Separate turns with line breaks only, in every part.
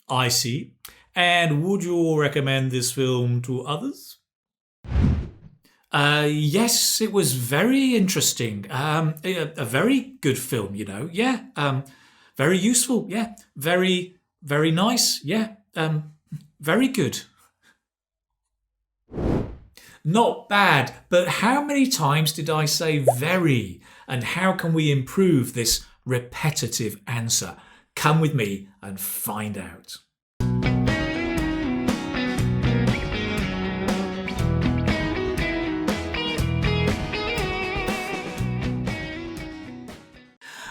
I see. And would you recommend this film to others? Yes, it was very interesting. A very good film, you know. Yeah. Very useful. Yeah. Very, very nice. Yeah. Very good. Not bad, but how many times did I say very? And how can we improve this repetitive answer? Come with me and find out.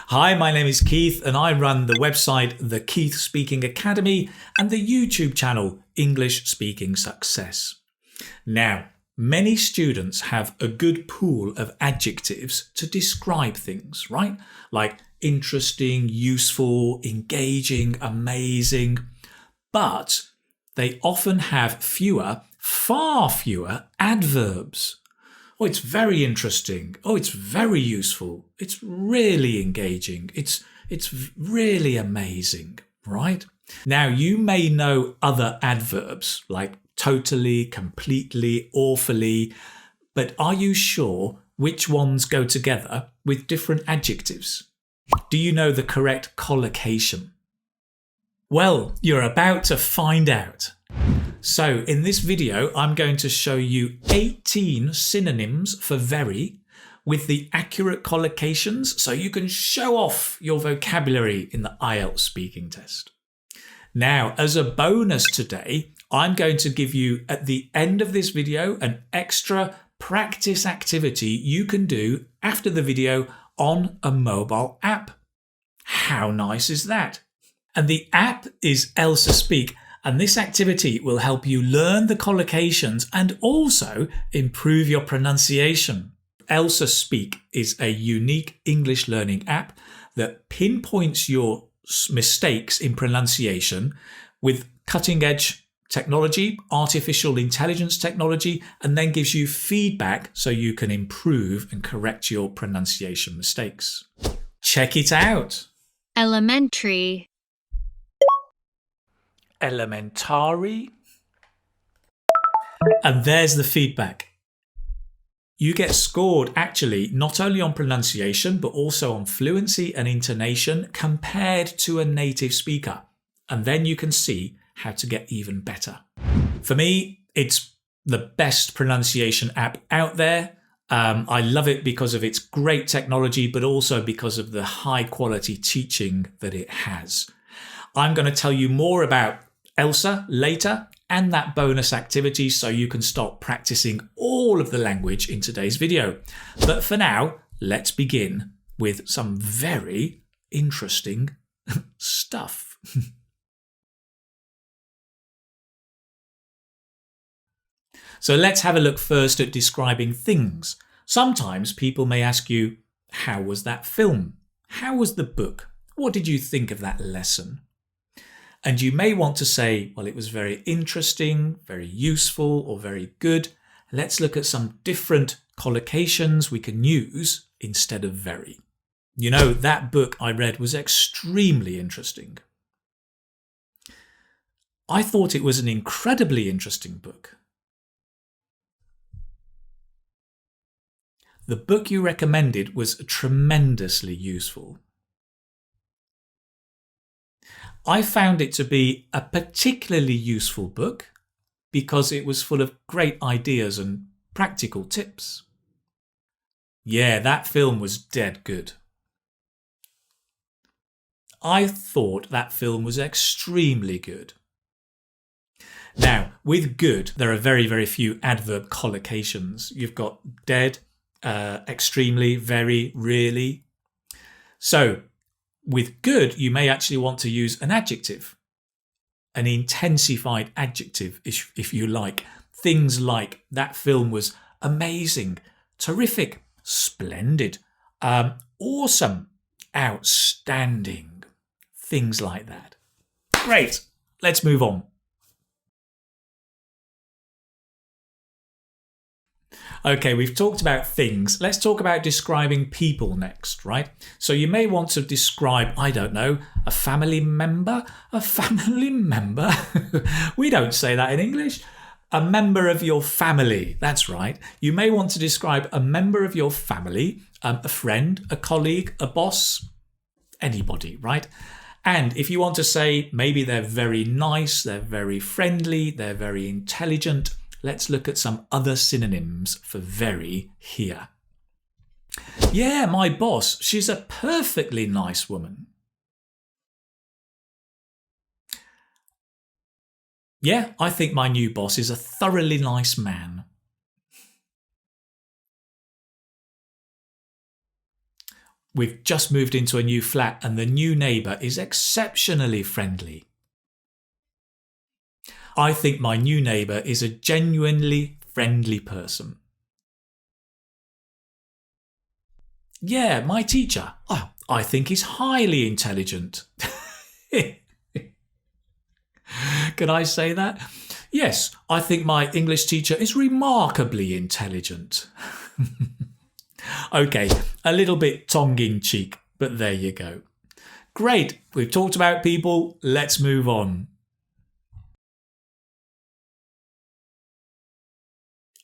Hi, my name is Keith and I run the website The Keith Speaking Academy and the YouTube channel English Speaking Success. Now, many students have a good pool of adjectives to describe things, right? Like interesting, useful, engaging, amazing. But they often have far fewer adverbs. Oh, it's very interesting. Oh, it's very useful. It's really engaging. It's really amazing, right? Now, you may know other adverbs like totally, completely, awfully, but are you sure which ones go together with different adjectives? Do you know the correct collocation? Well, you're about to find out. So in this video, I'm going to show you 18 synonyms for very with the accurate collocations so you can show off your vocabulary in the IELTS speaking test. Now, as a bonus today, I'm going to give you at the end of this video an extra practice activity you can do after the video on a mobile app. How nice is that? And the app is ELSA Speak, and this activity will help you learn the collocations and also improve your pronunciation. ELSA Speak is a unique English learning app that pinpoints your mistakes in pronunciation with cutting-edge technology, artificial intelligence technology, and then gives you feedback so you can improve and correct your pronunciation mistakes. Check it out.
Elementary.
Elementary. And there's the feedback. You get scored actually not only on pronunciation but also on fluency and intonation compared to a native speaker. And then you can see how to get even better. For me, it's the best pronunciation app out there. I love it because of its great technology, but also because of the high quality teaching that it has. I'm going to tell you more about ELSA later and that bonus activity so you can start practicing all of the language in today's video. But for now, let's begin with some very interesting stuff. So let's have a look first at describing things. Sometimes people may ask you, how was that film? How was the book? What did you think of that lesson? And you may want to say, well, it was very interesting, very useful, or very good. Let's look at some different collocations we can use instead of very. You know, that book I read was extremely interesting. I thought it was an incredibly interesting book. The book you recommended was tremendously useful. I found it to be a particularly useful book because it was full of great ideas and practical tips. Yeah, that film was dead good. I thought that film was extremely good. Now, with good, there are very, very few adverb collocations. You've got dead, extremely, very, really. So, with good, you may actually want to use an adjective, an intensified adjective, if you like. Things like, that film was amazing, terrific, splendid, awesome, outstanding, things like that. Great, let's move on. Okay, we've talked about things. Let's talk about describing people next, right? So you may want to describe, I don't know, a family member? A family member? We don't say that in English. A member of your family. That's right. You may want to describe a member of your family, a friend, a colleague, a boss, anybody, right? And if you want to say maybe they're very nice, they're very friendly, they're very intelligent, let's look at some other synonyms for very here. Yeah, my boss, she's a perfectly nice woman. Yeah, I think my new boss is a thoroughly nice man. We've just moved into a new flat and the new neighbour is exceptionally friendly. I think my new neighbour is a genuinely friendly person. Yeah, my teacher. Oh, I think he's highly intelligent. Can I say that? Yes, I think my English teacher is remarkably intelligent. Okay, a little bit tongue-in-cheek, but there you go. Great, we've talked about people, let's move on.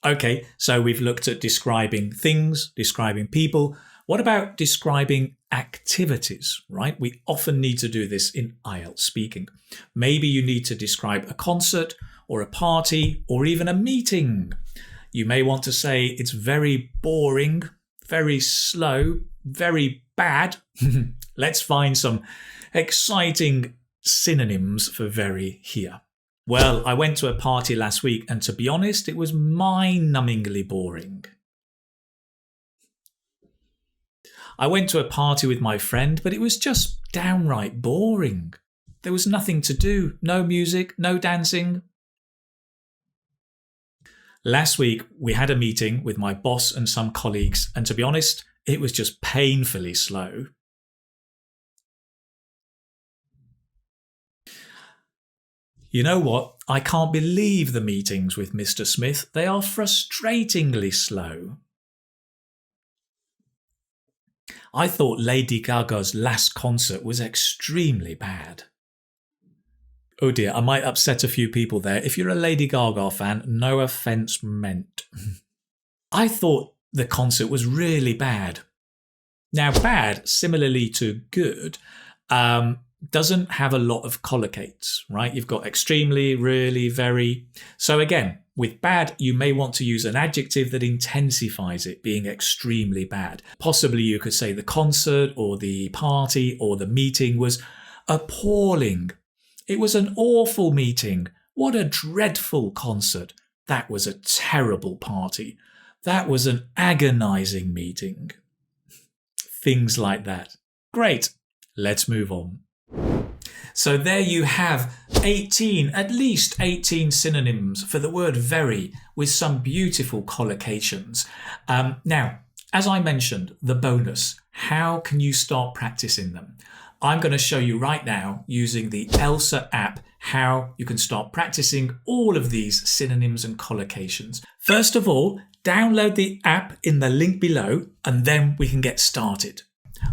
Okay, so we've looked at describing things, describing people. What about describing activities, right? We often need to do this in IELTS speaking. Maybe you need to describe a concert or a party or even a meeting. You may want to say it's very boring, very slow, very bad. Let's find some exciting synonyms for very here. Well, I went to a party last week and to be honest, it was mind-numbingly boring. I went to a party with my friend, but it was just downright boring. There was nothing to do, no music, no dancing. Last week, we had a meeting with my boss and some colleagues, and to be honest, it was just painfully slow. You know what? I can't believe the meetings with Mr. Smith. They are frustratingly slow. I thought Lady Gaga's last concert was extremely bad. Oh dear, I might upset a few people there. If you're a Lady Gaga fan, no offence meant. I thought the concert was really bad. Now, bad, similarly to good, doesn't have a lot of collocates, right? You've got extremely, really, very. So again, with bad, you may want to use an adjective that intensifies it being extremely bad. Possibly you could say the concert or the party or the meeting was appalling. It was an awful meeting. What a dreadful concert. That was a terrible party. That was an agonizing meeting. Things like that. Great. Let's move on. So there you have 18, at least 18 synonyms for the word very with some beautiful collocations. Now, as I mentioned, the bonus, how can you start practicing them? I'm going to show you right now using the ELSA app how you can start practicing all of these synonyms and collocations. First of all, download the app in the link below and then we can get started.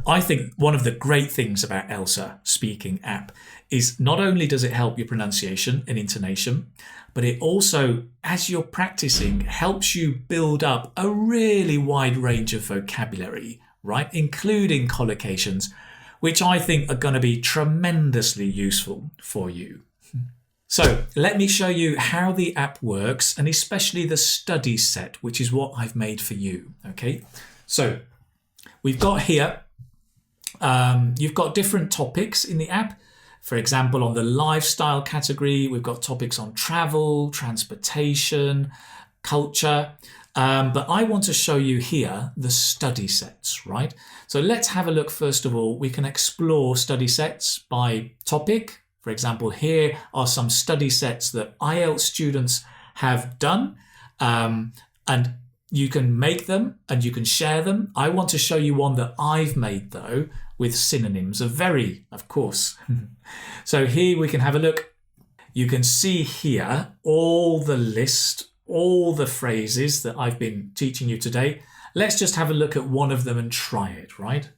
I think one of the great things about ELSA Speaking app is not only does it help your pronunciation and intonation, but it also, as you're practicing, helps you build up a really wide range of vocabulary, right? Including collocations, which I think are going to be tremendously useful for you. So let me show you how the app works and especially the study set, which is what I've made for you. Okay, so we've got here, you've got different topics in the app. For example, on the lifestyle category, we've got topics on travel, transportation, culture. But I want to show you here the study sets, right? So let's have a look. First of all, we can explore study sets by topic. For example, here are some study sets that IELTS students have done. And you can make them and you can share them. I want to show you one that I've made though, with synonyms of very, of course. So here we can have a look. You can see here all the list all the phrases that I've been teaching you today. Let's just have a look at one of them and try it, right?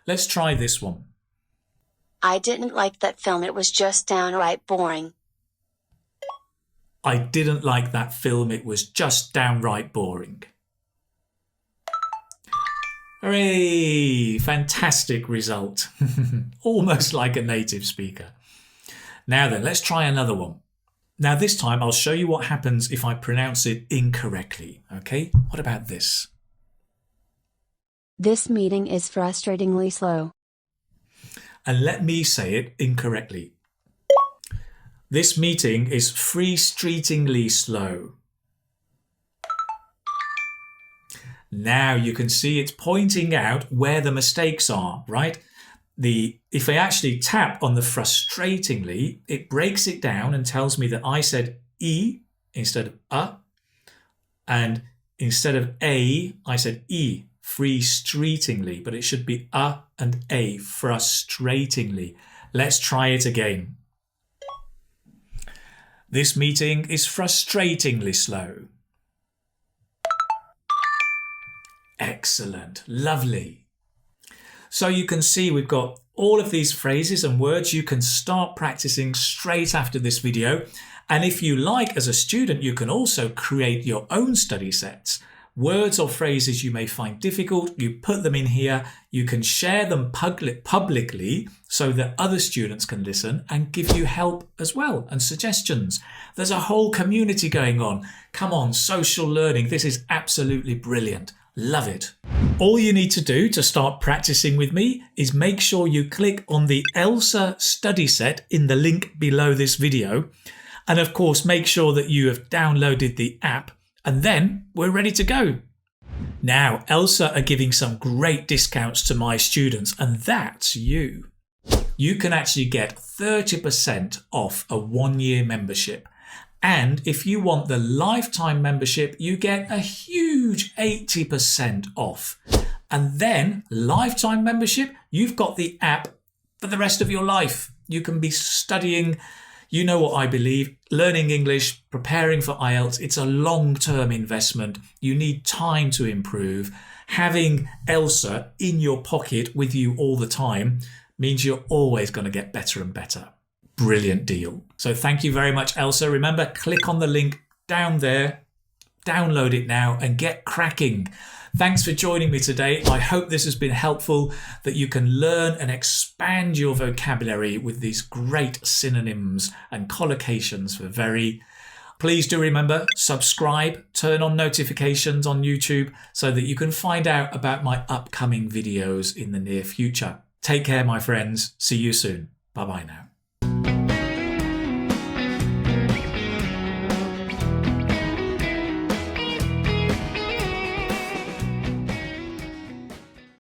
Let's try this one.
I didn't like that film. It was just downright boring.
I didn't like that film. It was just downright boring. Hooray! Fantastic result. Almost like a native speaker. Now then, let's try another one. Now this time I'll show you what happens if I pronounce it incorrectly. Okay? What about this?
This meeting is frustratingly slow.
And let me say it incorrectly. This meeting is free-streetingly slow. Now you can see it's pointing out where the mistakes are, right? If I actually tap on the frustratingly, it breaks it down and tells me that I said E instead of A. And instead of A, I said E, free-streetingly, but it should be A and A, frustratingly. Let's try it again. This meeting is frustratingly slow. Excellent. Lovely. So you can see we've got all of these phrases and words you can start practicing straight after this video. And if you like, as a student, you can also create your own study sets. Words or phrases you may find difficult, you put them in here. You can share them publicly so that other students can listen and give you help as well and suggestions. There's a whole community going on. Come on, social learning. This is absolutely brilliant. Love it. All you need to do to start practicing with me is make sure you click on the ELSA study set in the link below this video. And of course, make sure that you have downloaded the app. And then we're ready to go. Now, ELSA are giving some great discounts to my students, and that's you. You can actually get 30% off a 1-year membership. And if you want the lifetime membership, you get a huge 80% off. And then lifetime membership, you've got the app for the rest of your life. You can be studying. You know what I believe, learning English, preparing for IELTS, it's a long-term investment. You need time to improve. Having ELSA in your pocket with you all the time means you're always going to get better and better. Brilliant deal. So thank you very much, ELSA. Remember, click on the link down there, download it now and get cracking. Thanks for joining me today. I hope this has been helpful, that you can learn and expand your vocabulary with these great synonyms and collocations for very. Please do remember, subscribe, turn on notifications on YouTube so that you can find out about my upcoming videos in the near future. Take care, my friends. See you soon. Bye-bye now.